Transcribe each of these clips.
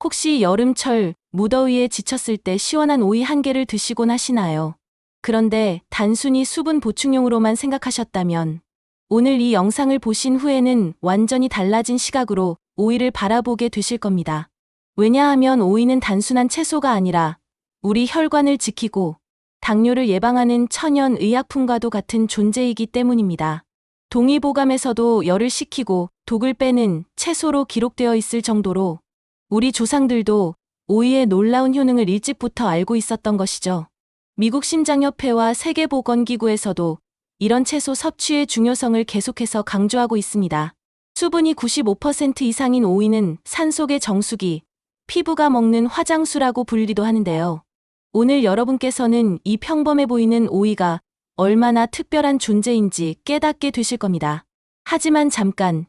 혹시 여름철 무더위에 지쳤을 때 시원한 오이 한 개를 드시곤 하시나요? 그런데 단순히 수분 보충용으로만 생각하셨다면 오늘 이 영상을 보신 후에는 완전히 달라진 시각으로 오이를 바라보게 되실 겁니다. 왜냐하면 오이는 단순한 채소가 아니라 우리 혈관을 지키고 당뇨를 예방하는 천연 의약품과도 같은 존재이기 때문입니다. 동의보감에서도 열을 식히고 독을 빼는 채소로 기록되어 있을 정도로 우리 조상들도 오이의 놀라운 효능을 일찍부터 알고 있었던 것이죠. 미국 심장협회와 세계보건기구에서도 이런 채소 섭취의 중요성을 계속해서 강조하고 있습니다. 수분이 95% 이상인 오이는 산속의 정수기, 피부가 먹는 화장수라고 불리기도 하는데요. 오늘 여러분께서는 이 평범해 보이는 오이가 얼마나 특별한 존재인지 깨닫게 되실 겁니다. 하지만 잠깐,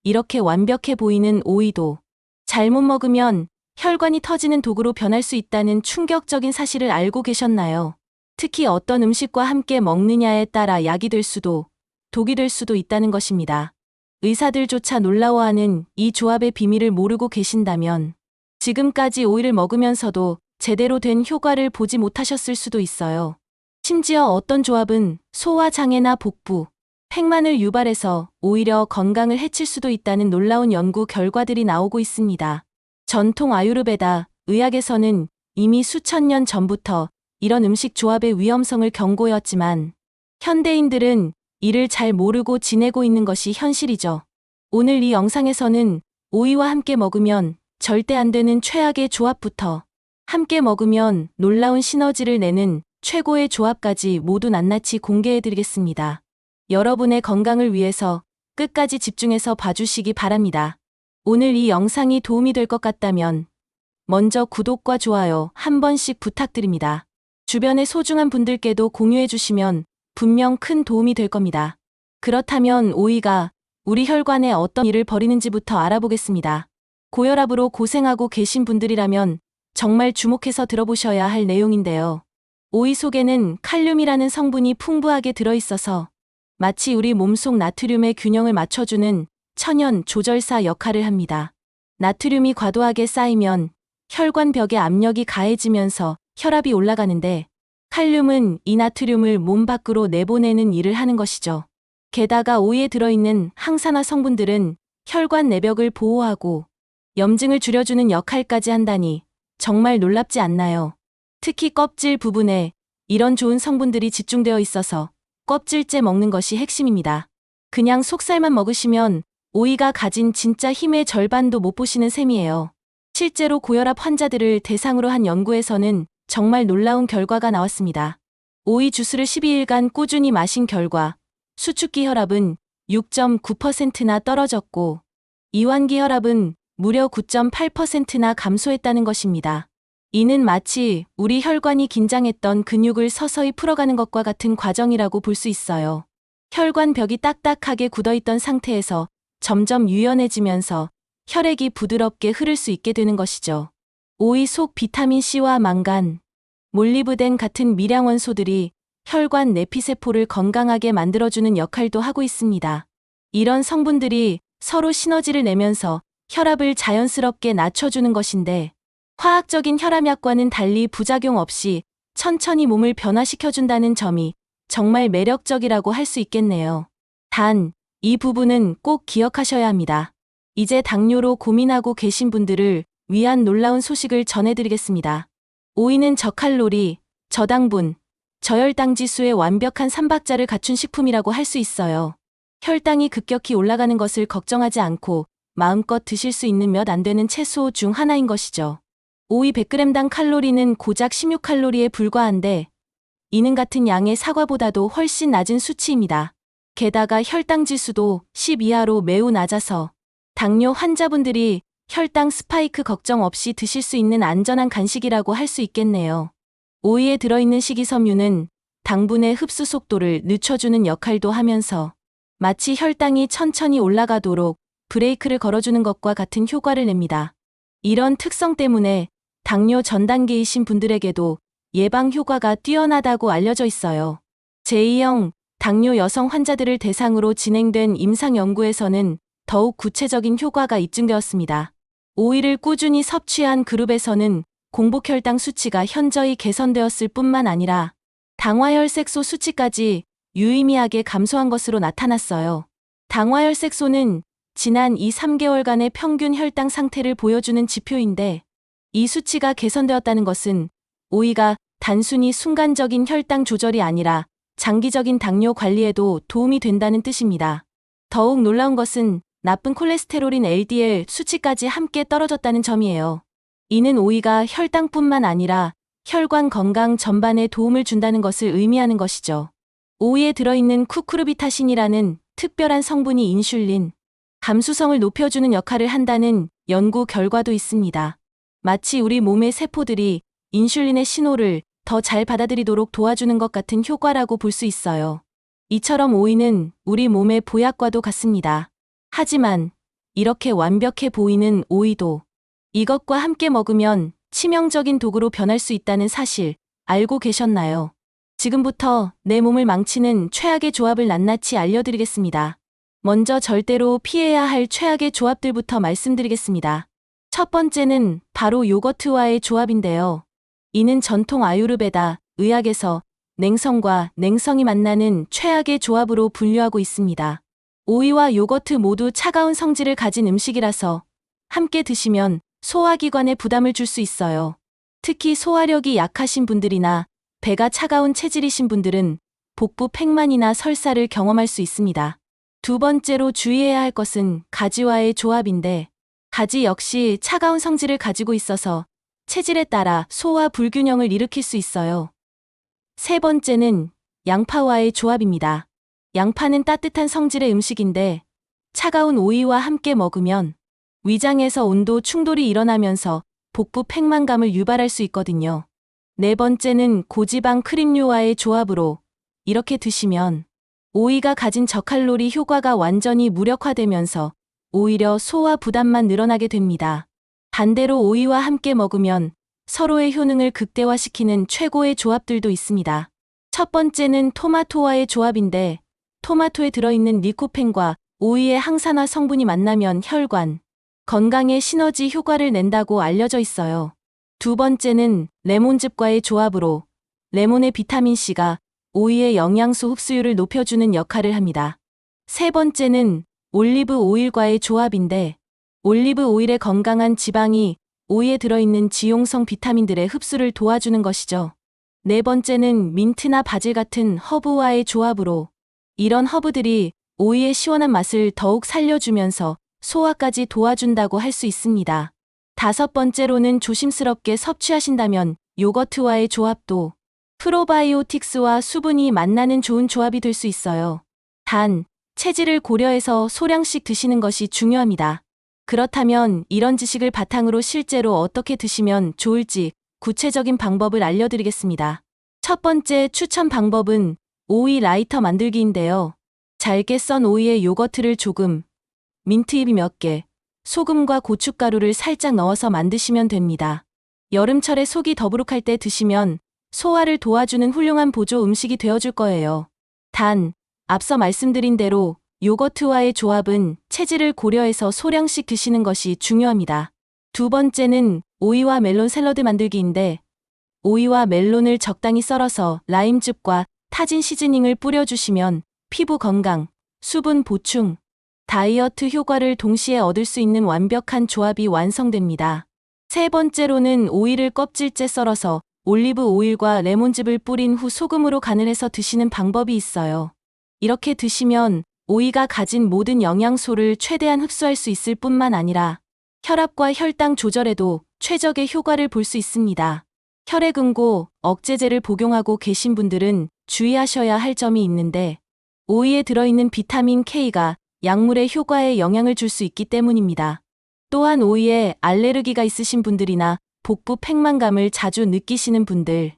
이렇게 완벽해 보이는 오이도 잘못 먹으면 혈관이 터지는 독으로 변할 수 있다는 충격적인 사실을 알고 계셨나요? 특히 어떤 음식과 함께 먹느냐에 따라 약이 될 수도, 독이 될 수도 있다는 것입니다. 의사들조차 놀라워하는 이 조합의 비밀을 모르고 계신다면 지금까지 오이를 먹으면서도 제대로 된 효과를 보지 못하셨을 수도 있어요. 심지어 어떤 조합은 소화장애나 복부, 팽만을 유발해서 오히려 건강을 해칠 수도 있다는 놀라운 연구 결과들이 나오고 있습니다. 전통 아유르베다 의학에서는 이미 수천 년 전부터 이런 음식 조합의 위험성을 경고해왔지만 현대인들은 이를 잘 모르고 지내고 있는 것이 현실이죠. 오늘 이 영상에서는 오이와 함께 먹으면 절대 안 되는 최악의 조합부터 함께 먹으면 놀라운 시너지를 내는 최고의 조합까지 모두 낱낱이 공개해드리겠습니다. 여러분의 건강을 위해서 끝까지 집중해서 봐주시기 바랍니다. 오늘 이 영상이 도움이 될 것 같다면 먼저 구독과 좋아요 한 번씩 부탁드립니다. 주변의 소중한 분들께도 공유해 주시면 분명 큰 도움이 될 겁니다. 그렇다면 오이가 우리 혈관에 어떤 일을 벌이는지부터 알아보겠습니다. 고혈압으로 고생하고 계신 분들이라면 정말 주목해서 들어보셔야 할 내용인데요. 오이 속에는 칼륨이라는 성분이 풍부하게 들어있어서 마치 우리 몸속 나트륨의 균형을 맞춰주는 천연 조절사 역할을 합니다. 나트륨이 과도하게 쌓이면 혈관벽에 압력이 가해지면서 혈압이 올라가는데 칼륨은 이 나트륨을 몸 밖으로 내보내는 일을 하는 것이죠. 게다가 오이에 들어있는 항산화 성분들은 혈관 내벽을 보호하고 염증을 줄여주는 역할까지 한다니 정말 놀랍지 않나요? 특히 껍질 부분에 이런 좋은 성분들이 집중되어 있어서 껍질째 먹는 것이 핵심입니다. 그냥 속살만 먹으시면 오이가 가진 진짜 힘의 절반도 못 보시는 셈이에요. 실제로 고혈압 환자들을 대상으로 한 연구에서는 정말 놀라운 결과가 나왔습니다. 오이 주스를 12일간 꾸준히 마신 결과 수축기 혈압은 6.9%나 떨어졌고 이완기 혈압은 무려 9.8%나 감소했다는 것입니다. 이는 마치 우리 혈관이 긴장했던 근육을 서서히 풀어가는 것과 같은 과정이라고 볼 수 있어요. 혈관 벽이 딱딱하게 굳어있던 상태에서 점점 유연해지면서 혈액이 부드럽게 흐를 수 있게 되는 것이죠. 오이 속 비타민C와 망간, 몰리브덴 같은 미량 원소들이 혈관 내피세포를 건강하게 만들어주는 역할도 하고 있습니다. 이런 성분들이 서로 시너지를 내면서 혈압을 자연스럽게 낮춰주는 것인데 화학적인 혈압약과는 달리 부작용 없이 천천히 몸을 변화시켜준다는 점이 정말 매력적이라고 할 수 있겠네요. 단, 이 부분은 꼭 기억하셔야 합니다. 이제 당뇨로 고민하고 계신 분들을 위한 놀라운 소식을 전해드리겠습니다. 오이는 저칼로리, 저당분, 저혈당 지수의 완벽한 삼박자를 갖춘 식품이라고 할 수 있어요. 혈당이 급격히 올라가는 것을 걱정하지 않고 마음껏 드실 수 있는 몇 안 되는 채소 중 하나인 것이죠. 오이 100g당 칼로리는 고작 16칼로리에 불과한데 이는 같은 양의 사과보다도 훨씬 낮은 수치입니다. 게다가 혈당 지수도 10 이하로 매우 낮아서 당뇨 환자분들이 혈당 스파이크 걱정 없이 드실 수 있는 안전한 간식이라고 할 수 있겠네요. 오이에 들어있는 식이섬유는 당분의 흡수 속도를 늦춰주는 역할도 하면서 마치 혈당이 천천히 올라가도록 브레이크를 걸어주는 것과 같은 효과를 냅니다. 이런 특성 때문에 당뇨 전 단계이신 분들에게도 예방 효과가 뛰어나다고 알려져 있어요. 제2형 당뇨 여성 환자들을 대상으로 진행된 임상 연구에서는 더욱 구체적인 효과가 입증되었습니다. 오이를 꾸준히 섭취한 그룹에서는 공복혈당 수치가 현저히 개선되었을 뿐만 아니라 당화혈색소 수치까지 유의미하게 감소한 것으로 나타났어요. 당화혈색소는 지난 2~3개월간의 평균 혈당 상태를 보여주는 지표인데 이 수치가 개선되었다는 것은 오이가 단순히 순간적인 혈당 조절이 아니라 장기적인 당뇨 관리에도 도움이 된다는 뜻입니다. 더욱 놀라운 것은 나쁜 콜레스테롤인 LDL 수치까지 함께 떨어졌다는 점이에요. 이는 오이가 혈당뿐만 아니라 혈관 건강 전반에 도움을 준다는 것을 의미하는 것이죠. 오이에 들어있는 쿠쿠르비타신이라는 특별한 성분이 인슐린, 감수성을 높여주는 역할을 한다는 연구 결과도 있습니다. 마치 우리 몸의 세포들이 인슐린의 신호를 더 잘 받아들이도록 도와주는 것 같은 효과라고 볼 수 있어요. 이처럼 오이는 우리 몸의 보약과도 같습니다. 하지만 이렇게 완벽해 보이는 오이도 이것과 함께 먹으면 치명적인 독으로 변할 수 있다는 사실 알고 계셨나요? 지금부터 내 몸을 망치는 최악의 조합을 낱낱이 알려드리겠습니다. 먼저 절대로 피해야 할 최악의 조합들부터 말씀드리겠습니다. 첫 번째는 바로 요거트와의 조합인데요. 이는 전통 아유르베다 의학에서 냉성과 냉성이 만나는 최악의 조합으로 분류하고 있습니다. 오이와 요거트 모두 차가운 성질을 가진 음식이라서 함께 드시면 소화기관에 부담을 줄 수 있어요. 특히 소화력이 약하신 분들이나 배가 차가운 체질이신 분들은 복부 팽만이나 설사를 경험할 수 있습니다. 두 번째로 주의해야 할 것은 가지와의 조합인데 가지 역시 차가운 성질을 가지고 있어서 체질에 따라 소화 불균형을 일으킬 수 있어요. 세 번째는 양파와의 조합입니다. 양파는 따뜻한 성질의 음식인데 차가운 오이와 함께 먹으면 위장에서 온도 충돌이 일어나면서 복부 팽만감을 유발할 수 있거든요. 네 번째는 고지방 크림류와의 조합으로 이렇게 드시면 오이가 가진 저칼로리 효과가 완전히 무력화되면서 오히려 소화 부담만 늘어나게 됩니다. 반대로 오이와 함께 먹으면 서로의 효능을 극대화시키는 최고의 조합들도 있습니다. 첫 번째는 토마토와의 조합인데 토마토에 들어있는 리코펜과 오이의 항산화 성분이 만나면 혈관, 건강에 시너지 효과를 낸다고 알려져 있어요. 두 번째는 레몬즙과의 조합으로 레몬의 비타민C가 오이의 영양소 흡수율을 높여주는 역할을 합니다. 세 번째는 올리브 오일과의 조합인데 올리브 오일의 건강한 지방이 오이에 들어있는 지용성 비타민들의 흡수를 도와주는 것이죠. 네 번째는 민트나 바질 같은 허브와의 조합으로 이런 허브들이 오이의 시원한 맛을 더욱 살려주면서 소화까지 도와준다고 할 수 있습니다. 다섯 번째로는 조심스럽게 섭취하신다면 요거트와의 조합도 프로바이오틱스와 수분이 만나는 좋은 조합이 될 수 있어요. 단, 체질을 고려해서 소량씩 드시는 것이 중요합니다. 그렇다면 이런 지식을 바탕으로 실제로 어떻게 드시면 좋을지 구체적인 방법을 알려드리겠습니다. 첫 번째 추천 방법은 오이 라이터 만들기인데요. 잘게 썬 오이에 요거트를 조금, 민트잎 몇 개, 소금과 고춧가루를 살짝 넣어서 만드시면 됩니다. 여름철에 속이 더부룩할 때 드시면 소화를 도와주는 훌륭한 보조 음식이 되어줄 거예요. 단, 앞서 말씀드린 대로 요거트와의 조합은 체질을 고려해서 소량씩 드시는 것이 중요합니다. 두 번째는 오이와 멜론 샐러드 만들기인데 오이와 멜론을 적당히 썰어서 라임즙과 타진 시즈닝을 뿌려주시면 피부 건강, 수분 보충, 다이어트 효과를 동시에 얻을 수 있는 완벽한 조합이 완성됩니다. 세 번째로는 오이를 껍질째 썰어서 올리브 오일과 레몬즙을 뿌린 후 소금으로 간을 해서 드시는 방법이 있어요. 이렇게 드시면 오이가 가진 모든 영양소를 최대한 흡수할 수 있을 뿐만 아니라 혈압과 혈당 조절에도 최적의 효과를 볼 수 있습니다. 혈액응고, 억제제를 복용하고 계신 분들은 주의하셔야 할 점이 있는데 오이에 들어있는 비타민 K가 약물의 효과에 영향을 줄 수 있기 때문입니다. 또한 오이에 알레르기가 있으신 분들이나 복부 팽만감을 자주 느끼시는 분들,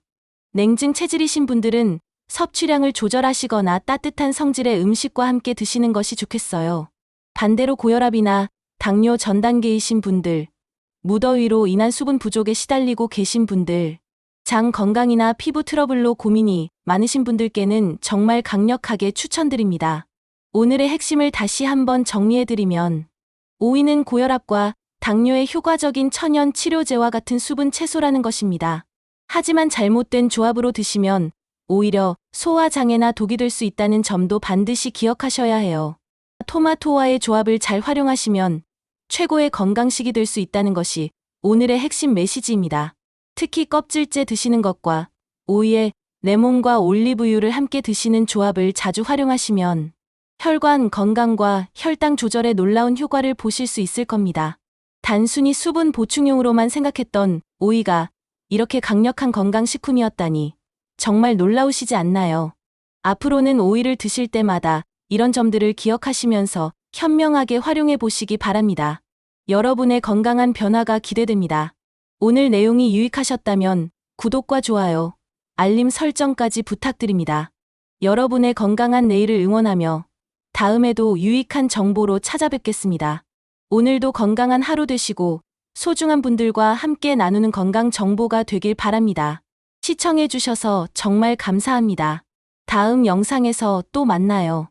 냉증 체질이신 분들은 섭취량을 조절하시거나 따뜻한 성질의 음식과 함께 드시는 것이 좋겠어요. 반대로 고혈압이나 당뇨 전 단계이신 분들, 무더위로 인한 수분 부족에 시달리고 계신 분들, 장 건강이나 피부 트러블로 고민이 많으신 분들께는 정말 강력하게 추천드립니다. 오늘의 핵심을 다시 한번 정리해드리면 오이는 고혈압과 당뇨의 효과적인 천연 치료제와 같은 수분 채소라는 것입니다. 하지만 잘못된 조합으로 드시면 오히려 소화장애나 독이 될 수 있다는 점도 반드시 기억하셔야 해요. 토마토와의 조합을 잘 활용하시면 최고의 건강식이 될 수 있다는 것이 오늘의 핵심 메시지입니다. 특히 껍질째 드시는 것과 오이에 레몬과 올리브유를 함께 드시는 조합을 자주 활용하시면 혈관 건강과 혈당 조절에 놀라운 효과를 보실 수 있을 겁니다. 단순히 수분 보충용으로만 생각했던 오이가 이렇게 강력한 건강식품이었다니 정말 놀라우시지 않나요? 앞으로는 오이를 드실 때마다 이런 점들을 기억하시면서 현명하게 활용해 보시기 바랍니다. 여러분의 건강한 변화가 기대됩니다. 오늘 내용이 유익하셨다면 구독과 좋아요, 알림 설정까지 부탁드립니다. 여러분의 건강한 내일을 응원하며 다음에도 유익한 정보로 찾아뵙겠습니다. 오늘도 건강한 하루 되시고 소중한 분들과 함께 나누는 건강 정보가 되길 바랍니다. 시청해 주셔서 정말 감사합니다. 다음 영상에서 또 만나요.